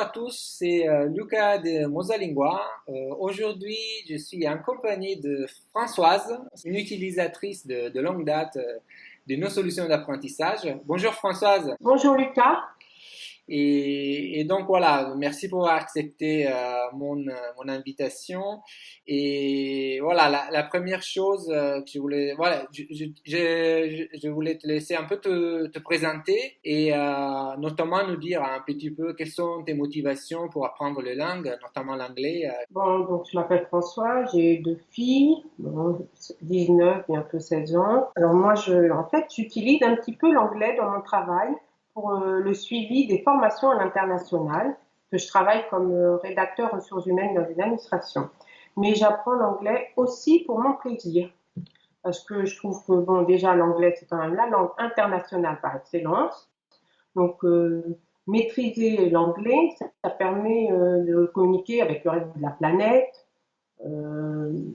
à tous, c'est Luca de Mosalingua. Aujourd'hui, je suis en compagnie de Françoise, une utilisatrice de longue date de nos solutions d'apprentissage. Bonjour Françoise. Bonjour Lucas. Et donc voilà, merci pour avoir accepté mon invitation. Et voilà, la première chose que je voulais, voilà, je voulais te laisser un peu te présenter et notamment nous dire un petit peu quelles sont tes motivations pour apprendre les langues, notamment l'anglais. Bon, donc je m'appelle François, j'ai deux filles, bon, 19, bientôt 16 ans. Alors moi, en fait, j'utilise un petit peu l'anglais dans mon travail pour le suivi des formations à l'international, que je travaille comme rédacteur ressources humaines dans une administration. Mais j'apprends l'anglais aussi pour mon plaisir, parce que je trouve que, bon, déjà, l'anglais, c'est quand même la langue internationale par excellence. Donc, maîtriser l'anglais, ça permet de communiquer avec le reste de la planète.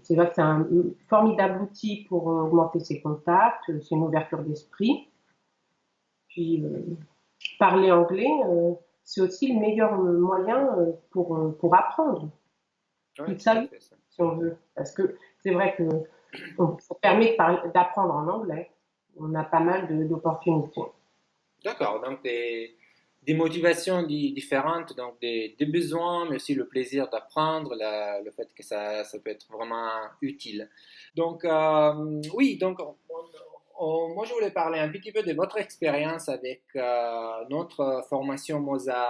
C'est vrai que c'est un formidable outil pour augmenter ses contacts, c'est une ouverture d'esprit. Puis, parler anglais, c'est aussi le meilleur moyen pour apprendre Oui, toute tout sa à vie, fait ça. si on veut. Parce que c'est vrai que ça permet d'apprendre en anglais. On a pas mal d'opportunités. D'accord, donc des motivations différentes, donc des besoins, mais aussi le plaisir d'apprendre, le fait que ça peut être vraiment utile. Donc, oui, donc moi je voulais parler un petit peu de votre expérience avec notre formation Moza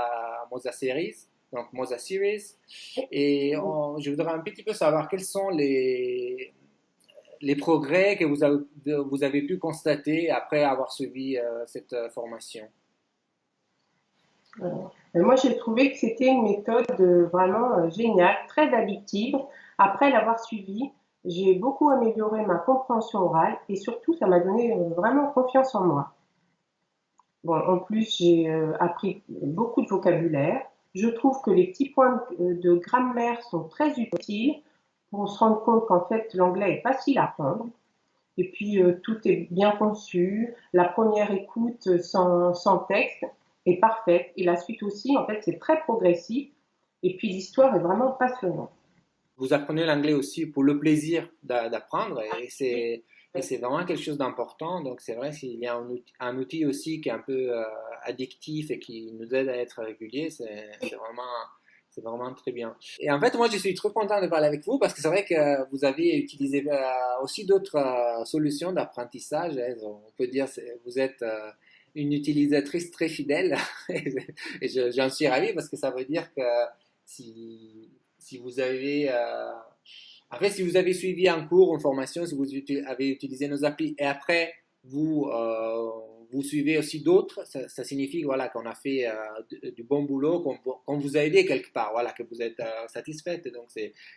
Series, donc Moza Series, et je voudrais un petit peu savoir quels sont les progrès que vous avez pu constater après avoir suivi cette formation. Moi, j'ai trouvé que c'était une méthode vraiment géniale, très addictive. Après l'avoir suivie, j'ai beaucoup amélioré ma compréhension orale et surtout, ça m'a donné vraiment confiance en moi. Bon, en plus, j'ai appris beaucoup de vocabulaire. Je trouve que les petits points de grammaire sont très utiles pour se rendre compte qu'en fait, l'anglais est facile à apprendre. Et puis, tout est bien conçu. La première écoute sans texte est parfaite. Et la suite aussi, en fait, c'est très progressif. Et puis, l'histoire est vraiment passionnante. Vous apprenez l'anglais aussi pour le plaisir d'apprendre Oui, et c'est vraiment quelque chose d'important. Donc c'est vrai s'il y a un outil aussi qui est un peu addictif et qui nous aide à être régulier, c'est vraiment très bien. Et en fait, moi, je suis trop content de parler avec vous parce que c'est vrai que vous avez utilisé aussi d'autres solutions d'apprentissage, hein. On peut dire que vous êtes une utilisatrice très fidèle et j'en suis ravi parce que ça veut dire que si vous avez après si vous avez suivi un cours, une formation, si vous avez utilisé nos applis et après vous suivez aussi d'autres, ça signifie voilà qu'on a fait du bon boulot, qu'on vous a aidé quelque part, voilà que vous êtes satisfaite. Donc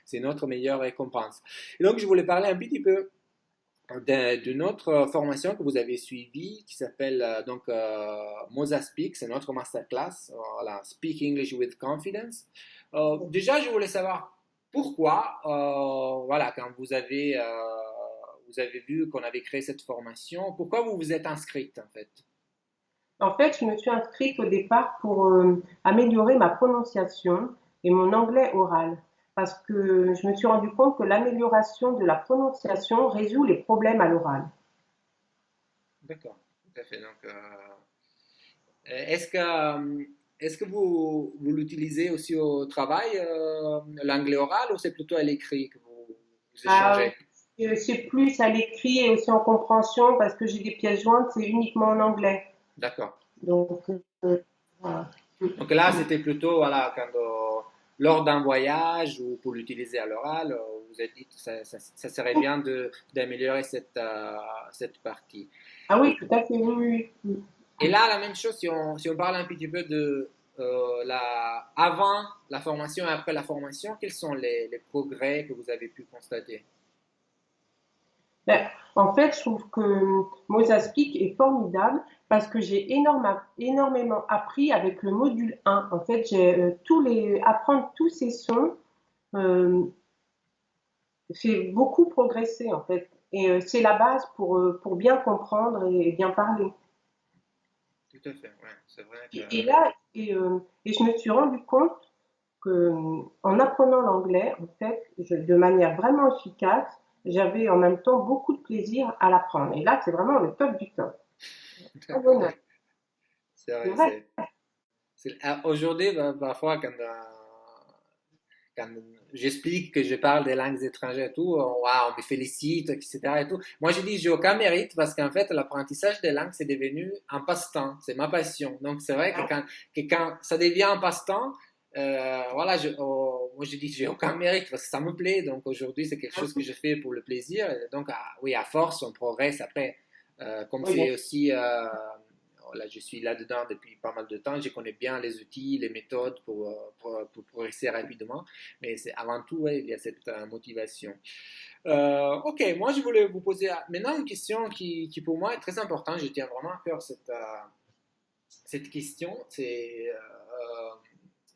c'est notre meilleure récompense. Et donc je voulais parler un petit peu d'une autre formation que vous avez suivie qui s'appelle Moza Speak, c'est notre masterclass, voilà, Speak English with Confidence. Déjà, je voulais savoir pourquoi, voilà, quand vous avez vu qu'on avait créé cette formation, pourquoi vous vous êtes inscrite en fait? en fait, je me suis inscrite au départ pour améliorer ma prononciation et mon anglais oral. Parce que je me suis rendu compte que l'amélioration de la prononciation résout les problèmes à l'oral. D'accord, tout à fait. Donc, est-ce que, est-ce que vous l'utilisez aussi au travail, l'anglais oral, ou c'est plutôt à l'écrit que vous Ah, échangez? c'est plus à l'écrit et aussi en compréhension parce que j'ai des pièces jointes, c'est uniquement en anglais. D'accord. Donc, voilà. Donc là, c'était plutôt, voilà, lors d'un voyage ou pour l'utiliser à l'oral, vous avez dit que ça serait bien d'améliorer cette partie. Ah oui, Et, tout à fait, oui, oui. et là, la même chose, si on parle un petit peu de avant la formation et après la formation, quels sont les progrès que vous avez pu constater? Ben, en fait, je trouve que Mozambique est formidable parce que j'ai énormément appris avec le module 1. En fait, j'ai apprendre tous ces sons euh, fait beaucoup progresser en fait. Et c'est la base pour bien comprendre et bien parler. tout à fait, ouais. C'est vrai que... Et là, et je me suis rendu compte que en apprenant l'anglais, en fait, de manière vraiment efficace, j'avais en même temps beaucoup de plaisir à l'apprendre. Et là, c'est vraiment le top du top. Très bonheur. C'est C'est vrai, vrai. aujourd'hui, parfois, quand j'explique que je parle des langues étrangères et tout, on me félicite, etc. Et tout. Moi, je dis, j'ai aucun mérite parce qu'en fait, l'apprentissage des langues, c'est devenu un passe-temps. C'est ma passion. Donc, c'est vrai que quand ça devient un passe-temps, voilà, moi, je dis, j'ai aucun mérite parce que ça me plaît. Donc, aujourd'hui, c'est quelque chose que je fais pour le plaisir. Et donc, oui, à force, on progresse après. Comme Oui, bien c'est sûr. aussi là, je suis là-dedans depuis pas mal de temps. Je connais bien les outils, les méthodes pour progresser rapidement. Mais c'est avant tout, ouais, il y a cette motivation. Ok, moi je voulais vous poser maintenant une question qui pour moi est très importante. Je tiens vraiment à cœur cette question. C'est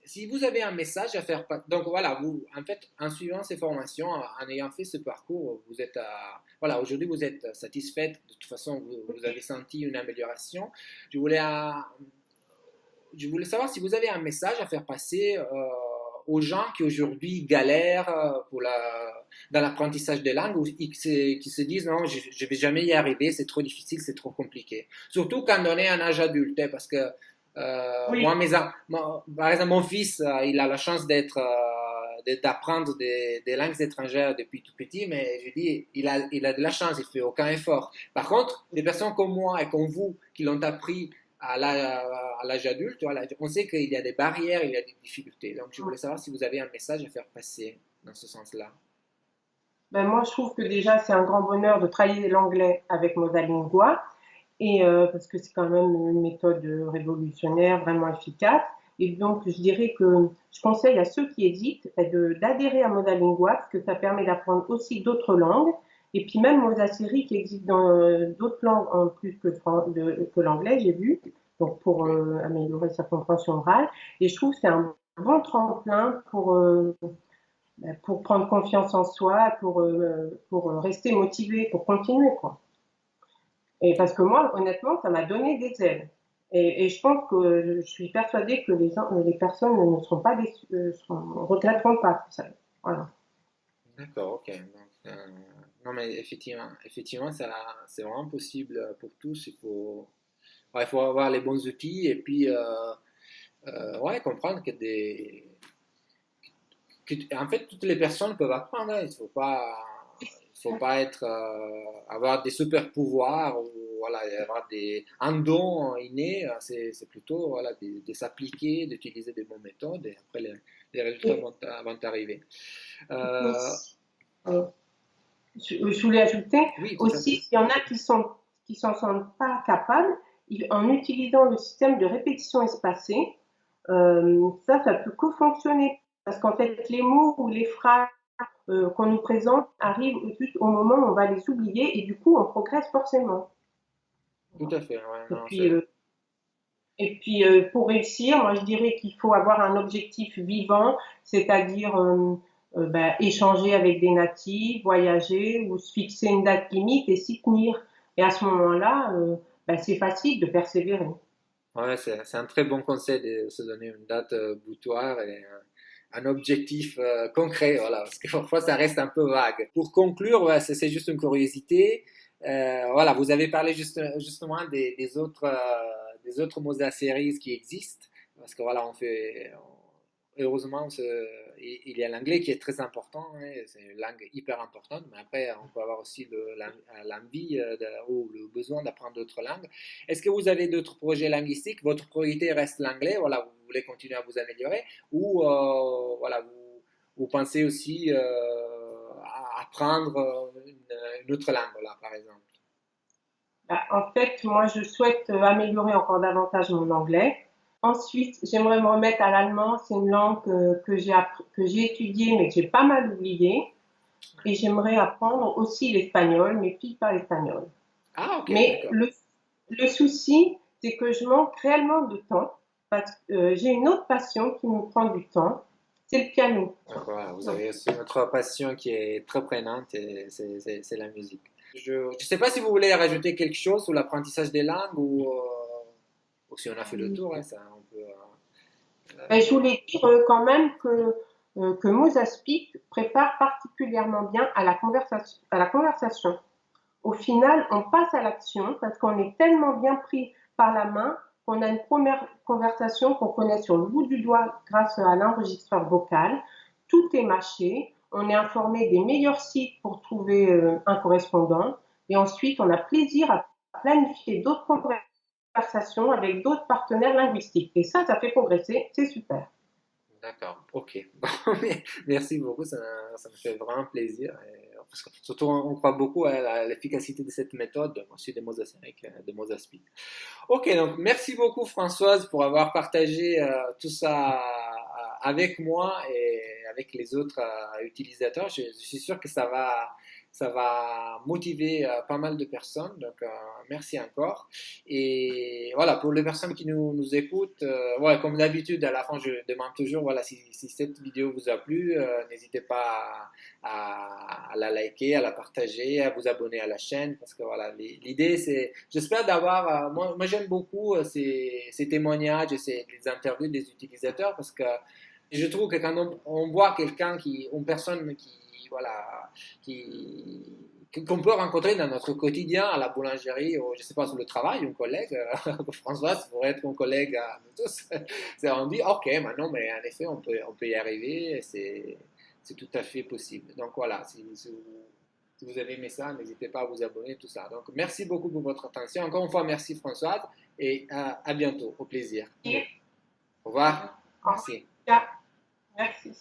si vous avez un message à faire, donc voilà, vous, en fait, en suivant ces formations, en ayant fait ce parcours, vous êtes, voilà, aujourd'hui vous êtes satisfaite, de toute façon, vous avez senti une amélioration. Je voulais, je voulais savoir si vous avez un message à faire passer aux gens qui aujourd'hui galèrent dans l'apprentissage des langues ou qui se disent non, je ne vais jamais y arriver, c'est trop difficile, c'est trop compliqué. Surtout quand on est un âge adulte, hein, parce que Oui, par exemple, mon fils, il a la chance d'apprendre des langues étrangères depuis tout petit, mais je dis, il a de la chance, il fait aucun effort. Par contre, des personnes comme moi et comme vous qui l'ont appris à l'âge adulte, voilà, on sait qu'il y a des barrières, il y a des difficultés. Donc, je voulais savoir si vous avez un message à faire passer dans ce sens-là. ben moi je trouve que déjà c'est un grand bonheur de travailler l'anglais avec Mosalingua. Et parce que c'est quand même une méthode révolutionnaire, vraiment efficace. Et donc, je dirais que je conseille à ceux qui hésitent d'adhérer à Modalingua parce que ça permet d'apprendre aussi d'autres langues. Et puis même Mosasiri qui existe dans d'autres langues en plus que l'anglais, j'ai vu, donc pour Oui, améliorer sa compréhension orale. Et je trouve que c'est un bon tremplin pour prendre confiance en soi, pour rester motivé, pour continuer, quoi. Et parce que moi, honnêtement, ça m'a donné des ailes. Et je pense que je suis persuadée que les personnes ne seront pas déçues, regretteront pas tout ça. Voilà. d'accord, ok. Donc, non, mais effectivement, c'est vraiment possible pour tous. Ouais, il faut avoir les bons outils et puis ouais, comprendre en fait, toutes les personnes peuvent apprendre, hein. Il faut pas avoir des super pouvoirs ou voilà, avoir un don inné. C'est plutôt voilà, de s'appliquer, d'utiliser des bonnes méthodes et après les résultats Et vont arriver. Euh, aussi, euh, je voulais ajouter oui, tout à aussi, fait. s'il y en a qui s'en sentent pas capables, en utilisant le système de répétition espacée, ça peut co-fonctionner. Parce qu'en fait, les mots ou les phrases qu'on nous présente arrivent juste au moment où on va les oublier et du coup, on progresse forcément. Tout à fait, ouais, Et non, puis, pour réussir, moi, je dirais qu'il faut avoir un objectif vivant, c'est-à-dire échanger avec des natifs, voyager ou se fixer une date limite et s'y tenir. Et à ce moment-là, c'est facile de persévérer. ouais, c'est un très bon conseil de se donner une date butoir et un objectif concret, voilà, parce que parfois ça reste un peu vague. Pour conclure, ouais, c'est juste une curiosité. Voilà, vous avez parlé justement des autres Mozart Series qui existent, parce que voilà, heureusement, il y a l'anglais qui est très important, hein, c'est une langue hyper importante, mais après, on peut avoir aussi l'envie ou le besoin d'apprendre d'autres langues. Est-ce que vous avez d'autres projets linguistiques? Votre priorité reste l'anglais, voilà, vous voulez continuer à vous améliorer, ou voilà, vous pensez aussi à apprendre une autre langue, voilà, par exemple? En fait, moi, je souhaite améliorer encore davantage mon anglais. Ensuite, j'aimerais me remettre à l'allemand. C'est une langue que j'ai étudiée, mais que j'ai pas mal oubliée. Et j'aimerais apprendre aussi l'espagnol. Mes filles parlent espagnol. Ah, ok, Mais d'accord. le souci, c'est que je manque réellement de temps parce que j'ai une autre passion qui me prend du temps, c'est le piano. Voilà, vous avez aussi une autre passion qui est très prenante et c'est la musique. Je ne sais pas si vous voulez rajouter quelque chose sur l'apprentissage des langues ou... ou si on a fait le tour, hein, ça, on peut. Ben, je voulais dire quand même que Mozaspic prépare particulièrement bien à la conversation. Au final, on passe à l'action parce qu'on est tellement bien pris par la main qu'on a une première conversation qu'on connaît sur le bout du doigt grâce à l'enregistreur vocal. Tout est mâché. On est informé des meilleurs sites pour trouver un correspondant. Et ensuite, on a plaisir à planifier d'autres conversations avec d'autres partenaires linguistiques. Et ça fait progresser. C'est super. D'accord, ok. Merci beaucoup, ça me fait vraiment plaisir. Parce que surtout, on croit beaucoup à l'efficacité de cette méthode, aussi de Mosasac, de Mosaspit. Ok, donc merci beaucoup Françoise pour avoir partagé tout ça avec moi et avec les autres utilisateurs. Je suis sûr que ça va motiver pas mal de personnes. Donc merci encore. Et voilà, pour les personnes qui nous écoutent, ouais, comme d'habitude, à la fin, je demande toujours voilà, si cette vidéo vous a plu, n'hésitez pas à la liker, à la partager, à vous abonner à la chaîne. Parce que voilà, l'idée, c'est, j'espère d'avoir, moi j'aime beaucoup ces témoignages et les interviews des utilisateurs parce que je trouve que quand on voit quelqu'un une personne voilà, qu'on peut rencontrer dans notre quotidien à la boulangerie ou je sais pas sur le travail, un collègue, Françoise pourrait être un collègue à nous tous. On dit ok, maintenant, mais en effet, on peut y arriver, c'est tout à fait possible. Donc voilà, si vous avez aimé ça, n'hésitez pas à vous abonner, tout ça. Donc merci beaucoup pour votre attention. Encore une fois, merci Françoise et à bientôt. Au plaisir. Au revoir. Merci. Merci.